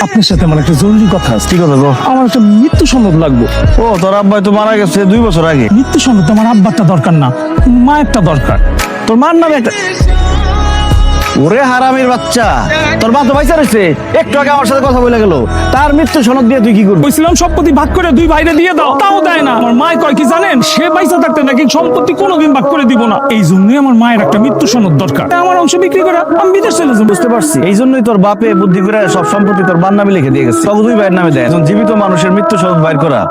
আপনার সাথে আমার একটা জরুরি কথা আছে। কি কথা গো? আমার একটা মৃত্যু সনদ লাগবে। ও তোর আব্বাই তো মারা গেছে 2 বছর আগে। মৃত্যু সনদ আমার আব্বারটা দরকার না, মায়েরটা দরকার। তোর মার নামে একটা ওরে হারামির বাচ্চা, তোর মা তো পয়সা রয়েছে, একটু আগে আমার সাথে কথা বলে গেল, তার মৃত্যু সনদ দিয়ে তুই কি করবি? বলছিলাম সম্পত্তি ভাগ করে 2 ভাইরে দিয়ে দাও, তাও দেয় না। আমার মা কয় কি জানেন, সে পয়সা থাকতে নাকি সম্পত্তি কোনোদিন ভাগ করে দিব না। এই জন্যই আমার মায়ের একটা মৃত্যু সনদ দরকার। আমার অংশ বিক্রি করে আমি বিদেশ চলে যাবো। বুঝতে পারছি, এই জন্যই তোর বাপে বুদ্ধি করে সব সম্পত্তি তোর বার নামে লিখে দিয়ে গেছে, সব 2 ভাইয়ের নামে দেয়। এখন জীবিত মানুষের মৃত্যু সনদ বাইর করা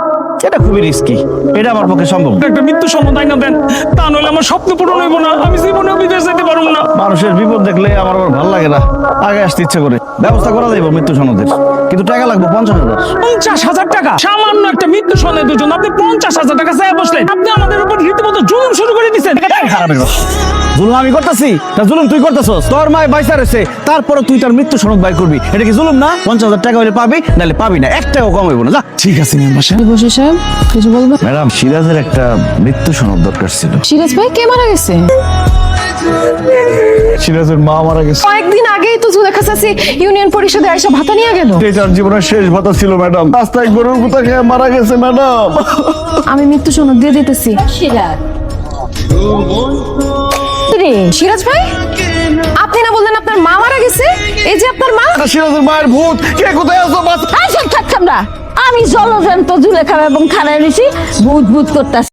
এটা খুবই রিস্কি, এটা আমার পক্ষে সম্ভব না। একটা মৃত্যু সনদ আইনা দেন, তা নইলে আমার স্বপ্ন পূরণ হইব না, আমি জীবনে বিদেশ যেতে পারবো না। মানুষের বিপদ দেখলে আমার আবার ভালো লাগে না, আগে আসতে ইচ্ছে করে। ব্যবস্থা করা যাইব মৃত্যু সনদের, কিন্তু টাকা লাগবে 50,000। 50,000 টাকা? সামান্য একটা মৃত্যু সনদের জন্য আপনি 50,000 টাকা চাই বসলেন? আপনি আমাদের উপর রীতিমতো জুলুম শুরু করে দিচ্ছেন। জুলুম আমি করতেছি না, জুলুম তুই করতেছস। তোর মায় বাইসা রয়েছে, তারপরে তুই তার মৃত্যু সনদ বাইর করবি, এটা কি জুলুম না? 50,000 টাকা হলে পাবি, নাহলে পাবি না, 1 টাকাও কম হইব না। যা। ঠিক আছে মেম্বার সাহেব। বসে সাহেব কিছু বলবেন? ম্যাডাম, সিরাজের একটা মৃত্যু সনদ দরকার ছিল। সিরাজ ভাই কে মারা গেছে? সিরাজের মা মারা গেছে। কয়েকদিন আগেই তো জুলেখা চাচি ইউনিয়ন পরিষদে আইসা ভাতা নিয়ে গেল। এটার জীবনের শেষ ভাতা ছিল ম্যাডাম, রাস্তায় গরুর কুতা খেয়ে মারা গেছে ম্যাডাম। আমি মৃত্যু সনদ দিয়ে দিতেছি। রে সিরাজ ভাই, আপনি না বললেন আপনার মা মারা গেছে? এই যে আপনার মা। সিরাজের মায়ের ভূত, কে কোথায় আছো? আমি জলজন্ত জুলেখা এবং খানায় রয়েছি, ভূত ভূত করতেছি।